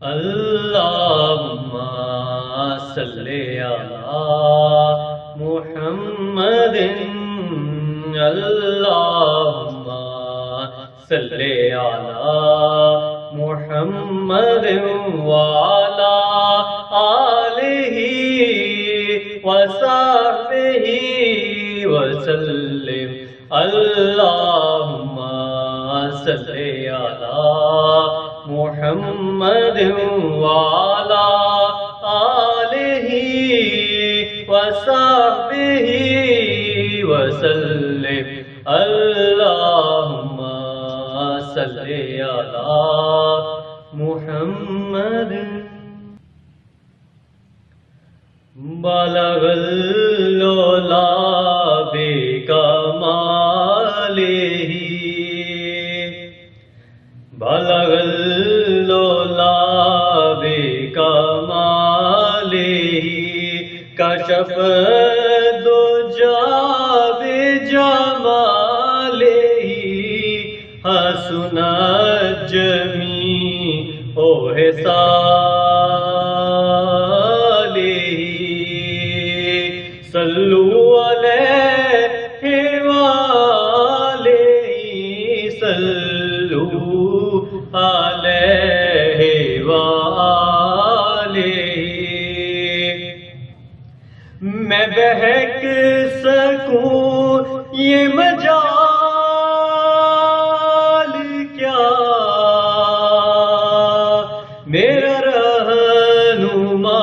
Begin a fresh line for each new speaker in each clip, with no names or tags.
اللہم صلی علی محمد اللہم صلی علی محمد وعلی آلہ وصحبہ وسلم اللہم صلی علی محمد وعلی آلہ وصحبہ وسلم اللہم صلی علی محمد بلغ العلا بکمالہ بلغ العلا بکمالہ کشف الدجی بجمالہ حسنت جمیع خصالہ صلو علیہ وآلہ صلو علیہ وآلہ میں بہک سکوں یہ مجال کیا میرا رہنما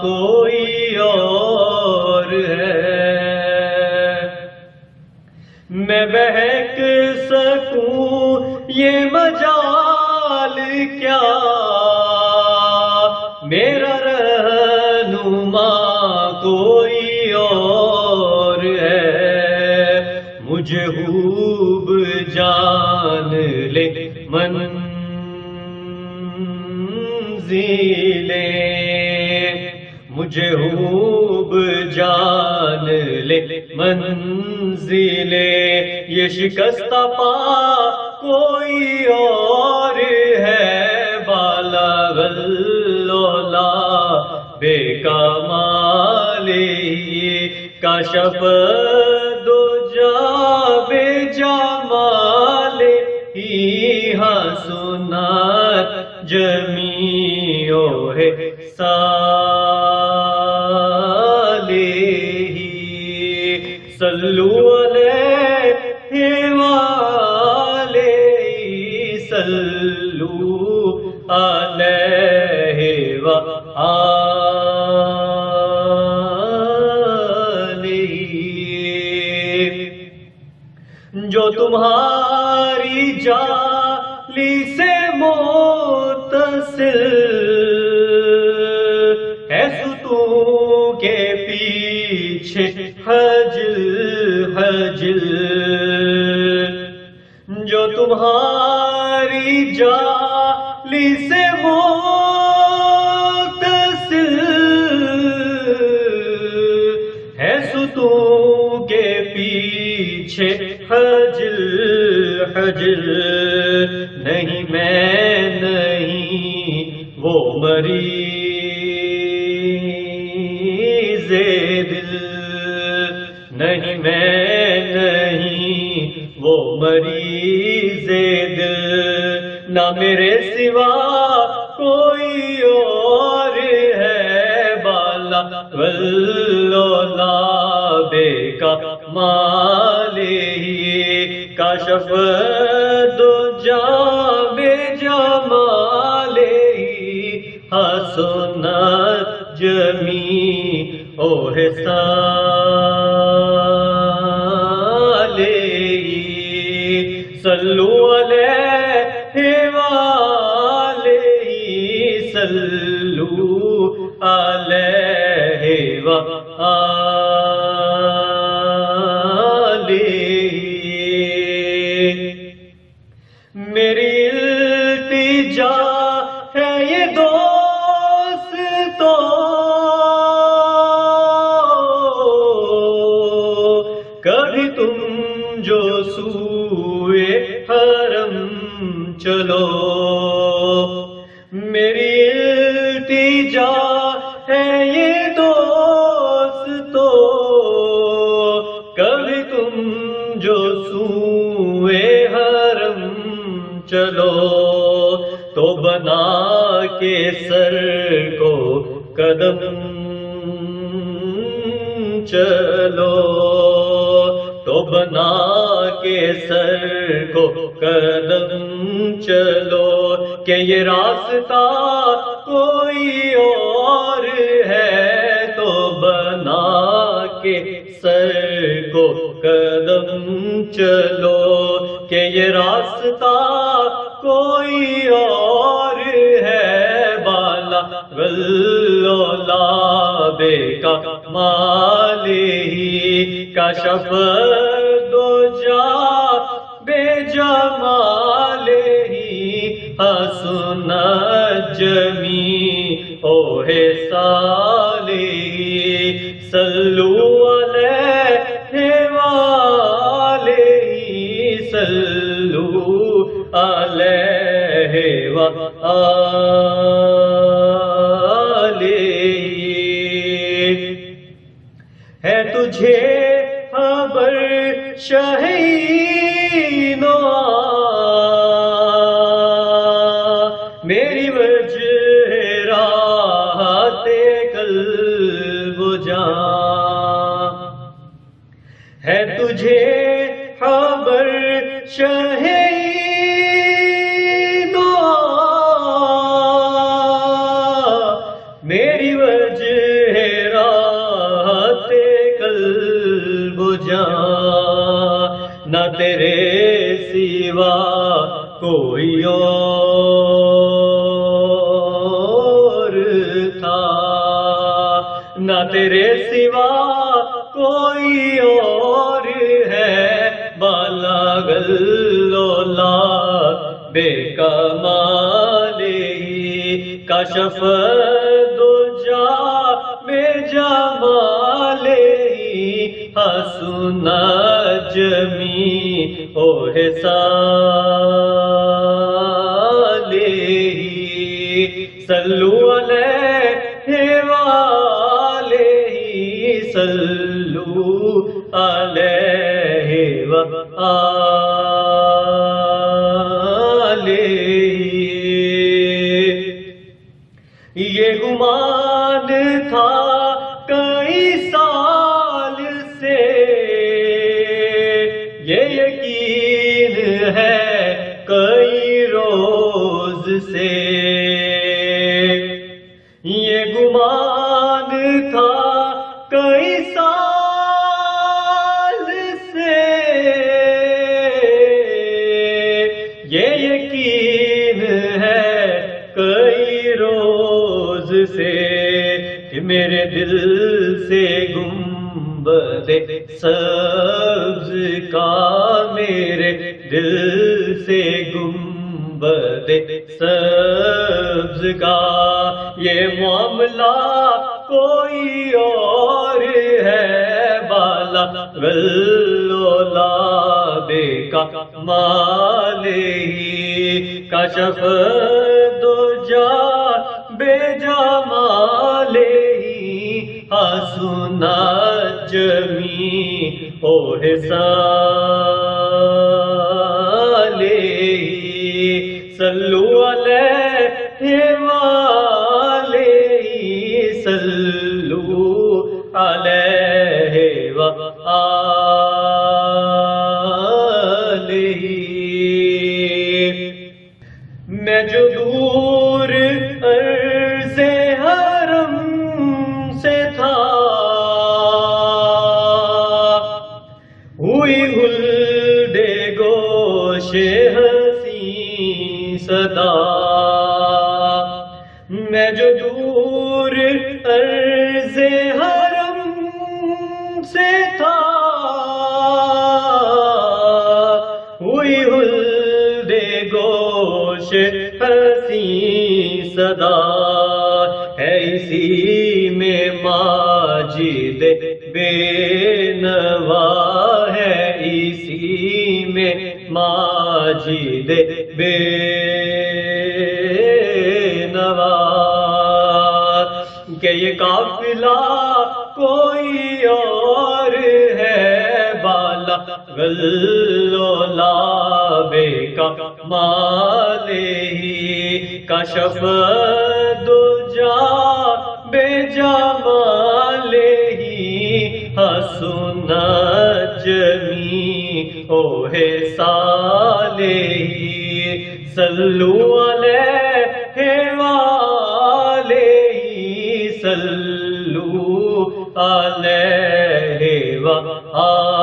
کوئی اور ہے میں بہک سکوں یہ مجال کیا میرا رہنما کوئی اور ہے مجھے خوب جان لے منزلیں مجھے خوب جان لے منزلیں یہ شکستہ پا کوئی اور ہے بالغ العلا بکمالہ کشف الدجی بجمالہ حسنت جمیع خصالہ صلو علیہ وآلہ صلو علیہ وآلہ جو تمہاری جالی سے متصل ہے ستون کے پیچھے حجل حجل جو تمہاری جالی سے متصل ہے ستون کے پیچھے حجل حجل نہیں میں نہیں وہ مریض دل نہیں میں نہیں وہ مریض دل نہ میرے سوا کوئی اور ہے بالغ العلا بکمالہ کشف الدجی بجمالہ حسنت جمیع خصالہ صلو علیہ وآلہ صلو علیہ وآلہ میری التجا ہے یہ دوستو کبھی تم جو سوئے حرم چلو میری التجا ہے یہ دوستو، کبھی تم جو سوئے حرم چلو، تو بنا کے سر کو قدم چلو، تو بنا کے سر کو قدم چلو، کہ یہ راستہ کوئی اور ہے، تو بنا کے سر کو قدم چلو، کہ یہ راستہ کوئی اور ہے، بالا غلولاب کا مالی کشف دو جا بے جمال ہی حسن جمی اوہ صالح، صلو علیہ وآلہ، صلو علیہ وآلہ۔ ہے تجھے خبر شہین میری وجہ راحت قلب و جان، ہے تجھے خبر شہین میری وجہ راحت قلب و جان، نہ تیرے سوا کوئی اور تھا، نہ تیرے سوا کوئی اور ہے، بالا غلولاب کمال ہی کشف دو جا بے جمال ہی حسن جمی اوہ صالح، صلو علیہ وآلہ، صلو علیہ وآلہ۔ یہ گمان تھا کئی سال سے، یہ یقین ہے کئی روز سے، یہ گمان تھا کئی سال سے، یہ یقین ہے کئی روز سے، کہ میرے دل سے گنبد سبز کا، میرے دل سے گنبد سبز کا، یہ معاملہ کوئی اور ہے، بالا غلولاب کا مال ہی کشف دو جا بے جمال ہی حسن جمی اوہ صالح، صلو علیہ وآلہ، صلو علیہ وآلہ۔ میں جو دور عرض حرم سے تھا، ہوئی گلد گوش حسین صدا، میں جو دور عرض حرم سے تھا، ہوئی گلد گوش حسین صدا، ہے اسی میں ماجد بے نوا، ہے اسی میں ماجد بے کہ یہ قافلہ کوئی اور ہے بالا غلو لابے کا مالے ہی کشف دجا بے جمالے ہی حسن جمی اوہ سالے ہی صلو علیہ وآلہ صلو علیہ وآلہ